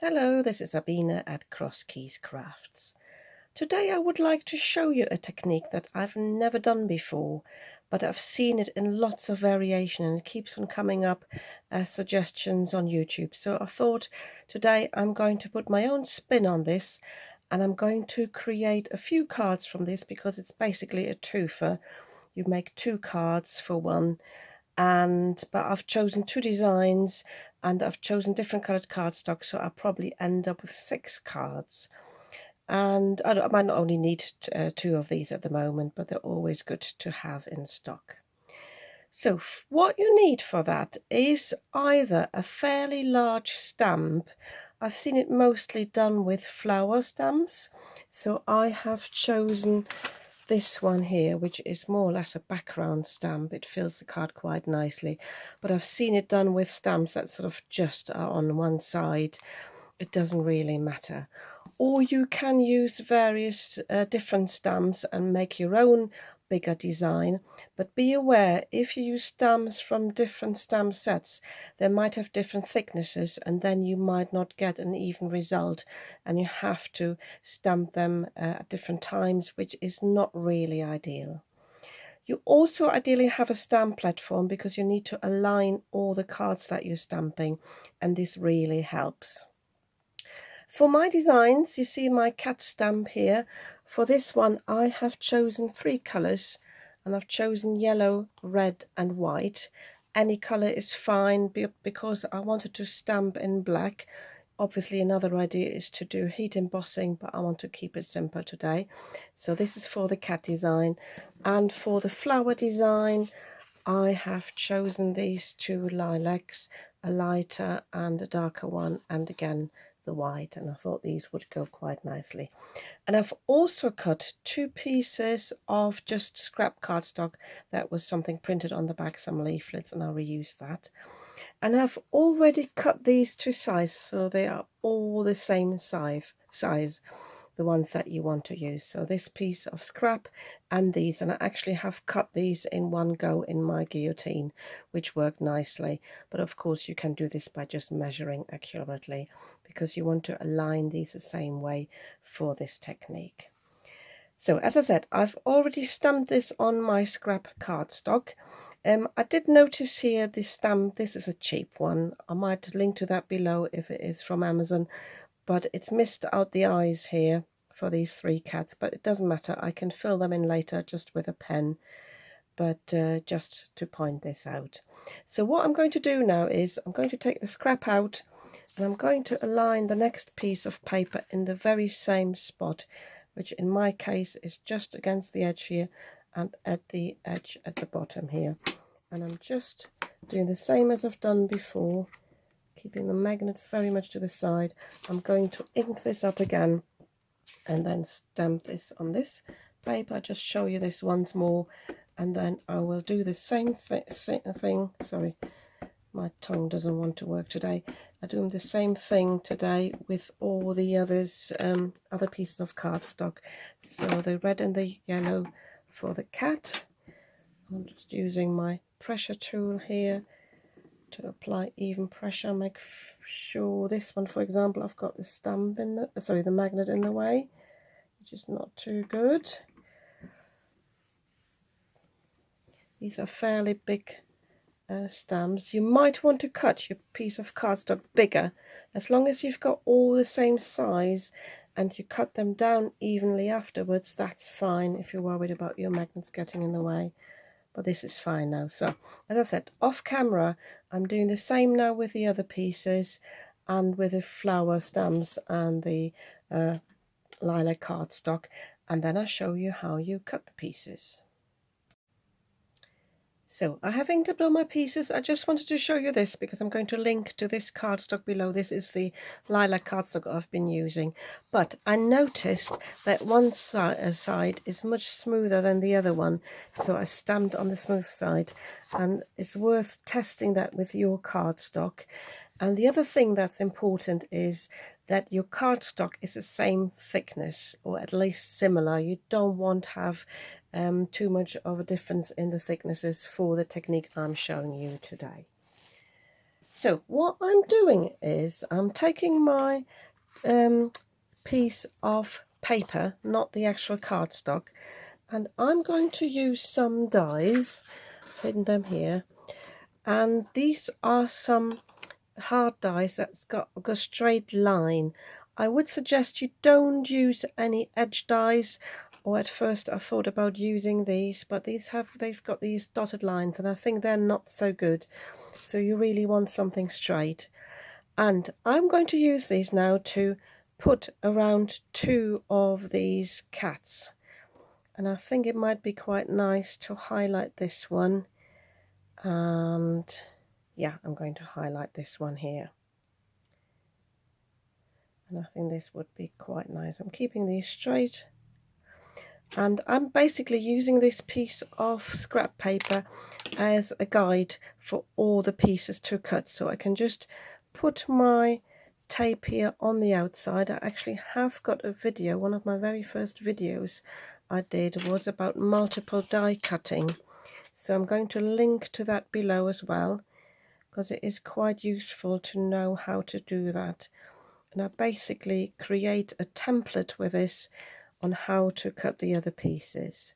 Hello, this is Sabina at Cross Keys Crafts. Today I would like to show you a technique that I've never done before, but I've seen it in lots of variation and it keeps on coming up as suggestions on YouTube. So I thought today I'm going to put my own spin on this, and I'm going to create a few cards from this because it's basically a twofer. You make two cards for one. But I've chosen two designs and I've chosen different colored cardstock, so I'll probably end up with 6 cards. And I might not only need two of these at the moment, but they're always good to have in stock. So what you need for that is either a fairly large stamp. I've seen it mostly done with flower stamps, so I have chosen this one here, which is more or less a background stamp. It fills the card quite nicely, but I've seen it done with stamps that sort of just are on one side. It doesn't really matter. Or you can use various different stamps and make your own bigger design, but be aware, if you use stamps from different stamp sets, they might have different thicknesses and then you might not get an even result, and you have to stamp them at different times, which is not really ideal. You also ideally have a stamp platform because you need to align all the cards that you're stamping, and this really helps. For my designs, you see my cat stamp here. For this one, I have chosen 3 colors, and I've chosen yellow, red and white. Any color is fine because I wanted to stamp in black. Obviously, another idea is to do heat embossing, but I want to keep it simple today. So this is for the cat design. And for the flower design, I have chosen these 2 lilacs, a lighter and a darker one, and again the white, and I thought these would go quite nicely. And I've also cut 2 pieces of just scrap cardstock that was something printed on the back, some leaflets, and I'll reuse that. And I've already cut these to size, so they are all the same size, the ones that you want to use. So this piece of scrap and these, and I actually have cut these in one go in my guillotine, which worked nicely. But of course you can do this by just measuring accurately, because you want to align these the same way for this technique. So as I said, I've already stamped this on my scrap cardstock. I did notice here this stamp, this is a cheap one. I might link to that below if it is from Amazon, but it's missed out the eyes here for these 3 cats, but it doesn't matter. I can fill them in later just with a pen, but just to point this out. So what I'm going to do now is I'm going to take the scrap out, and I'm going to align the next piece of paper in the very same spot, which in my case is just against the edge here and at the edge at the bottom here. And I'm just doing the same as I've done before, keeping the magnets very much to the side. I'm going to ink this up again and then stamp this on this paper. I'll just show you this once more, and then I will do the same thing. Sorry, my tongue doesn't want to work today. I'm doing the same thing today with all the others, other pieces of cardstock. So the red and the yellow for the cat. I'm just using my pressure tool here to apply even pressure. Make sure this one, for example, I've got the stamp in the the magnet in the way, which is not too good. These are fairly big stamps. You might want to cut your piece of cardstock bigger, as long as you've got all the same size and you cut them down evenly afterwards. That's fine if you're worried about your magnets getting in the way. But this is fine now. So as I said, off camera, I'm doing the same now with the other pieces and with the flower stamps and the lilac cardstock, and then I'll show you how you cut the pieces. So I have inked up all my pieces. I just wanted to show you this because I'm going to link to this cardstock below. This is the lilac cardstock I've been using. But I noticed that one side is much smoother than the other one. So I stamped on the smooth side, and it's worth testing that with your cardstock. And the other thing that's important is that your cardstock is the same thickness, or at least similar. You don't want to have too much of a difference in the thicknesses for the technique I'm showing you today. So what I'm doing is I'm taking my piece of paper, not the actual cardstock, and I'm going to use some dies, hidden them here, and these are some hard dies that's got a straight line. I would suggest you don't use any edge dies, or at first I thought about using these, but they've got these dotted lines and I think they're not so good, so you really want something straight. And I'm going to use these now to put around 2 of these cats, and I think it might be quite nice to highlight this one. And yeah, I'm going to highlight this one here, and I think this would be quite nice. I'm keeping these straight, and I'm basically using this piece of scrap paper as a guide for all the pieces to cut, so I can just put my tape here on the outside. I actually have got a video. One of my very first videos I did was about multiple die cutting, so I'm going to link to that below as well, because it is quite useful to know how to do that. And I basically create a template with this on how to cut the other pieces.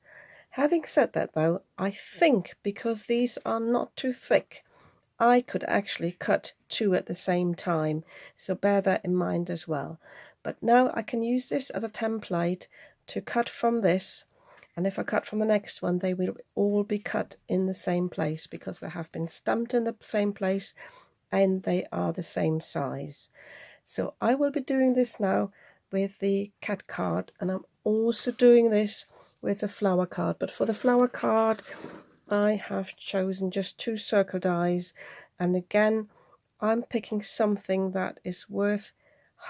Having said that though, I think because these are not too thick, I could actually cut 2 at the same time, so bear that in mind as well. But now I can use this as a template to cut from this, and if I cut from the next one, they will all be cut in the same place because they have been stamped in the same place and they are the same size. So I will be doing this now with the cat card, and I'm also doing this with the flower card. But for the flower card, I have chosen just 2 circle dies, and again I'm picking something that is worth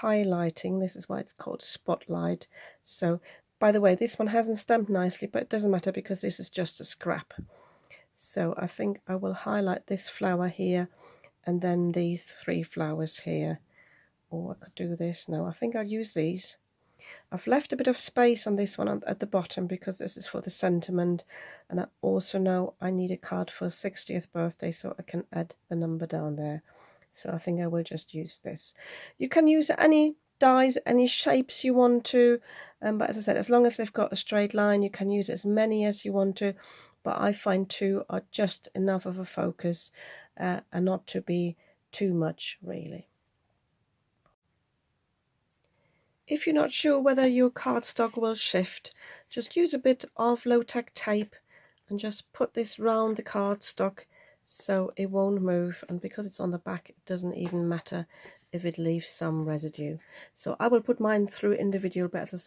highlighting. This is why it's called Spotlight. So by the way, this one hasn't stamped nicely, but it doesn't matter because this is just a scrap. So I think I will highlight this flower here and then these 3 flowers here. Or I could do this. No, I think I'll use these. I've left a bit of space on this one at the bottom because this is for the sentiment, and I also know I need a card for 60th birthday, so I can add the number down there. So I think I will just use this. You can use any dies, any shapes you want to, but as I said, as long as they've got a straight line, you can use as many as you want to, but I find 2 are just enough of a focus and not to be too much really. If you're not sure whether your cardstock will shift, just use a bit of low-tack tape and just put this round the cardstock so it won't move, and because it's on the back it doesn't even matter if it leaves some residue. So I will put mine through individually, but as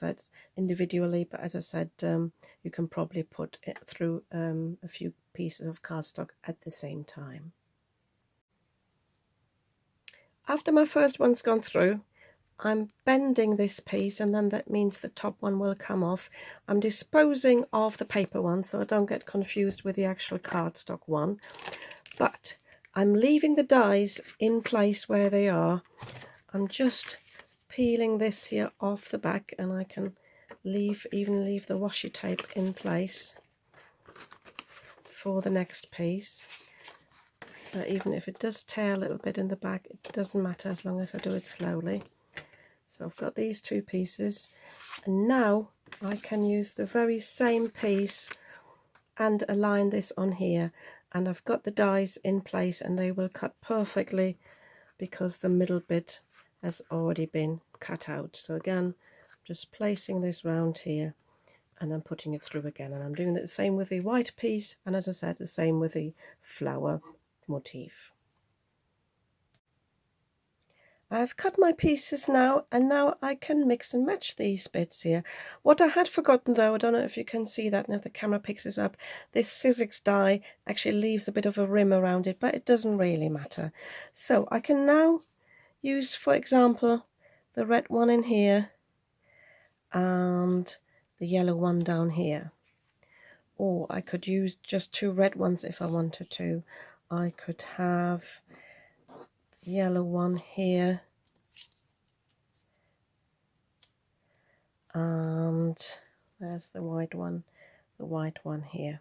I said, you can probably put it through a few pieces of cardstock at the same time. After my first one's gone through, I'm bending this piece, and then that means the top one will come off. I'm disposing of the paper one so I don't get confused with the actual cardstock one, but I'm leaving the dies in place where they are. I'm just peeling this here off the back, and I can even leave the washi tape in place for the next piece. So even if it does tear a little bit in the back, it doesn't matter as long as I do it slowly. So I've got these 2 pieces, and now I can use the very same piece and align this on here, and I've got the dies in place and they will cut perfectly because the middle bit has already been cut out. So again, just placing this round here and then putting it through again, and I'm doing the same with the white piece, and as I said, the same with the flower motif. I've cut my pieces now, and now I can mix and match these bits here. What I had forgotten though, I don't know if you can see that and if the camera picks this up, this Sizzix die actually leaves a bit of a rim around it, but it doesn't really matter. So I can now use, for example, the red one in here and the yellow one down here. Or I could use just 2 red ones if I wanted to. I could have the yellow one here and there's the white one here.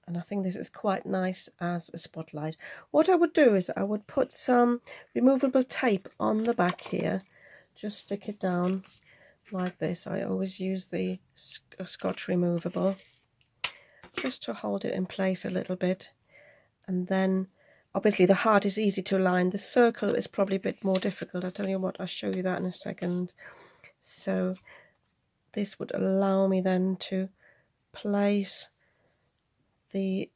And I think this is quite nice as a spotlight. What I would do is I would put some removable tape on the back here. Just stick it down like this. I always use the Scotch removable just to hold it in place a little bit. And then obviously the heart is easy to align. The circle is probably a bit more difficult. I'll tell you what, I'll show you that in a second. So this would allow me then to place the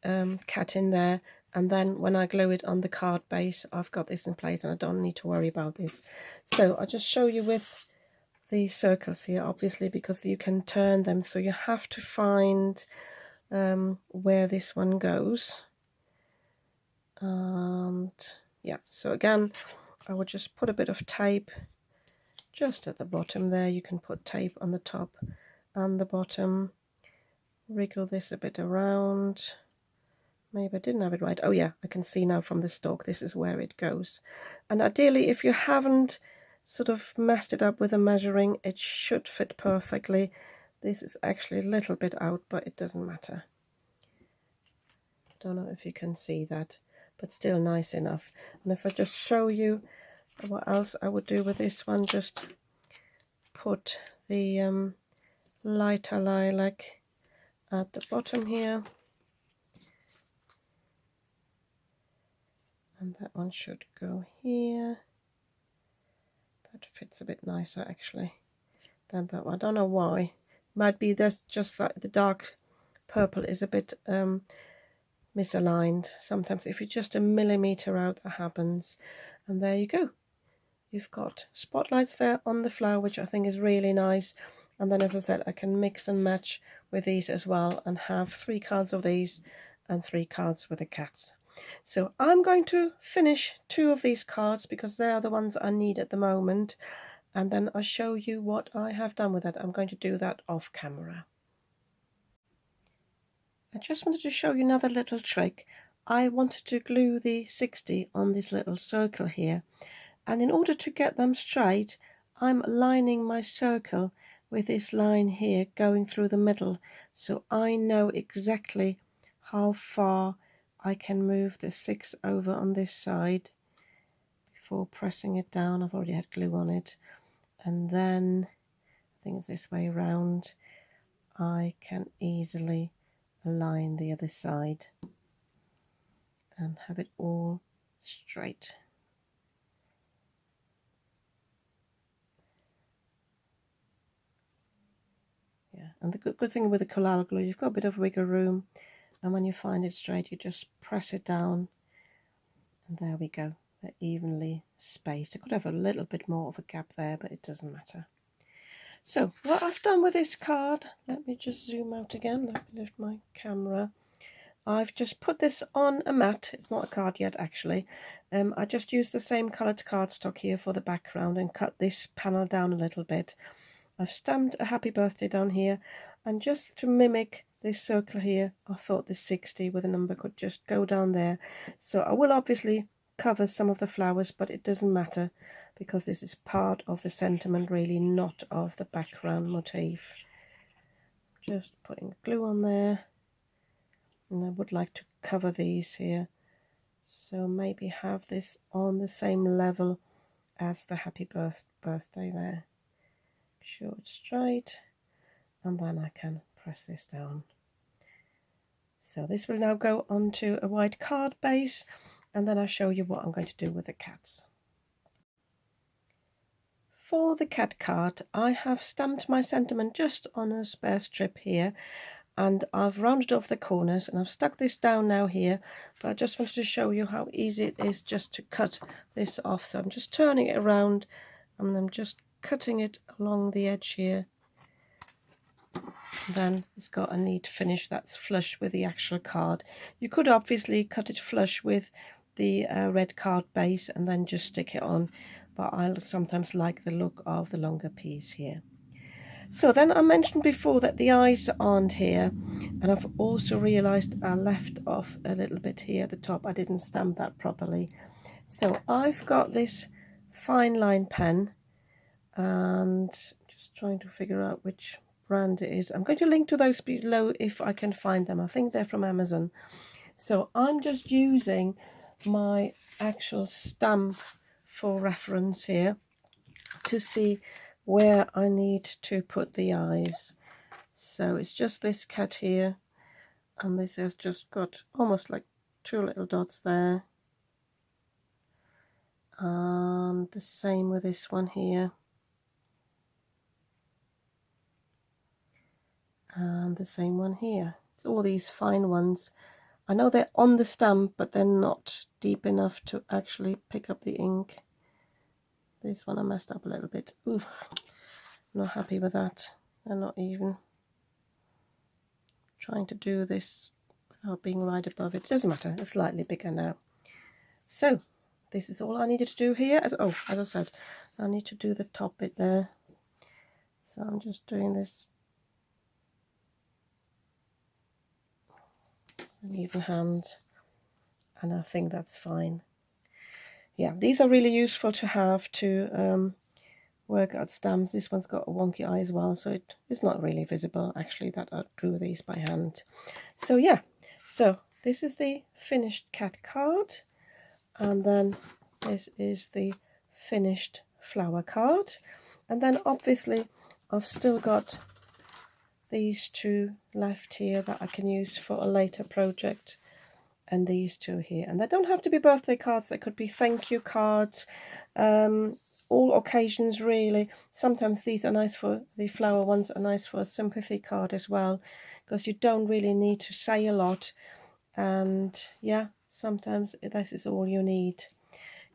cat in there, and then when I glue it on the card base, I've got this in place and I don't need to worry about this. So I'll just show you with the circles here, obviously, because you can turn them, so you have to find where this one goes. And yeah, so again, I would just put a bit of tape just at the bottom there. You can put tape on the top and the bottom. Wriggle this a bit around. Maybe I didn't have it right. Oh yeah, I can see now from the stalk this is where it goes. And ideally, if you haven't sort of messed it up with the measuring, it should fit perfectly. This is actually a little bit out, but it doesn't matter. Don't know if you can see that, but still nice enough. And if I just show you what else I would do with this one, just put the lighter lilac at the bottom here, and that one should go here. That fits a bit nicer actually than that one. I don't know why. Might be that's just like the dark purple is a bit misaligned. Sometimes if you're just a millimeter out, that happens. And there you go. You've got spotlights there on the flower, which I think is really nice. And then, as I said, I can mix and match with these as well and have 3 cards of these and 3 cards with the cats. So I'm going to finish 2 of these cards because they are the ones I need at the moment. And then I'll show you what I have done with that. I'm going to do that off camera. I just wanted to show you another little trick. I wanted to glue the 60 on this little circle here. And in order to get them straight, I'm lining my circle with this line here going through the middle, so I know exactly how far I can move the 6 over on this side before pressing it down. I've already had glue on it, and then I think it's this way around. I can easily align the other side and have it all straight. Yeah, and the good thing with the Collall glue, you've got a bit of wiggle room, and when you find it straight, you just press it down, and there we go. They're evenly spaced. I could have a little bit more of a gap there, but it doesn't matter. So what I've done with this card, let me just zoom out again. Let me lift my camera. I've just put this on a mat. It's not a card yet, actually. I just used the same coloured cardstock here for the background and cut this panel down a little bit. I've stamped a happy birthday down here, and just to mimic this circle here, I thought the 60 with a number could just go down there. So I will obviously cover some of the flowers, but it doesn't matter because this is part of the sentiment really, not of the background motif. Just putting glue on there, and I would like to cover these here, so maybe have this on the same level as the happy birthday there. Sure it's straight, and then I can press this down. So this will now go onto a white card base, and then I'll show you what I'm going to do with the cats. For the cat card, I have stamped my sentiment just on a spare strip here, and I've rounded off the corners, and I've stuck this down now here, but I just wanted to show you how easy it is just to cut this off. So I'm just turning it around, and I'm just cutting it along the edge here. Then it's got a neat finish that's flush with the actual card. You could obviously cut it flush with the red card base and then just stick it on, but I sometimes like the look of the longer piece here. So then I mentioned before that the eyes aren't here, and I've also realized I left off a little bit here at the top. I didn't stamp that properly. So I've got this fine line pen, and just trying to figure out which brand it is. I'm going to link to those below if I can find them. I think they're from Amazon. So I'm just using my actual stamp for reference here to see where I need to put the eyes. So it's just this cat here, and this has just got almost like 2 little dots there, and the same with this one here, and the same one here. It's all these fine ones. I know they're on the stamp, but they're not deep enough to actually pick up the ink. This one I messed up a little bit. Ooh, not happy with that. I'm not even trying to do this without being right above it. Doesn't matter, it's slightly bigger now. So this is all I needed to do here. As I said, I need to do the top bit there. So I'm just doing this an even hand, and I think that's fine. Yeah, these are really useful to have to work out stamps. This one's got a wonky eye as well, so it is not really visible actually that I drew these by hand. So yeah, so this is the finished cat card, and then this is the finished flower card, and then obviously I've still got these 2 left here that I can use for a later project, and these 2 here. And they don't have to be birthday cards, they could be thank you cards, all occasions really. Sometimes these are nice for, the flower ones are nice for a sympathy card as well, because you don't really need to say a lot, and yeah, sometimes this is all you need.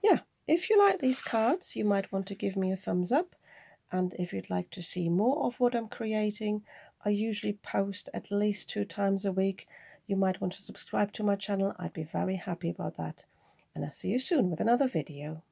Yeah, if you like these cards, you might want to give me a thumbs up, and if you'd like to see more of what I'm creating, I usually post at least 2 times a week. You might want to subscribe to my channel. I'd be very happy about that. And I'll see you soon with another video.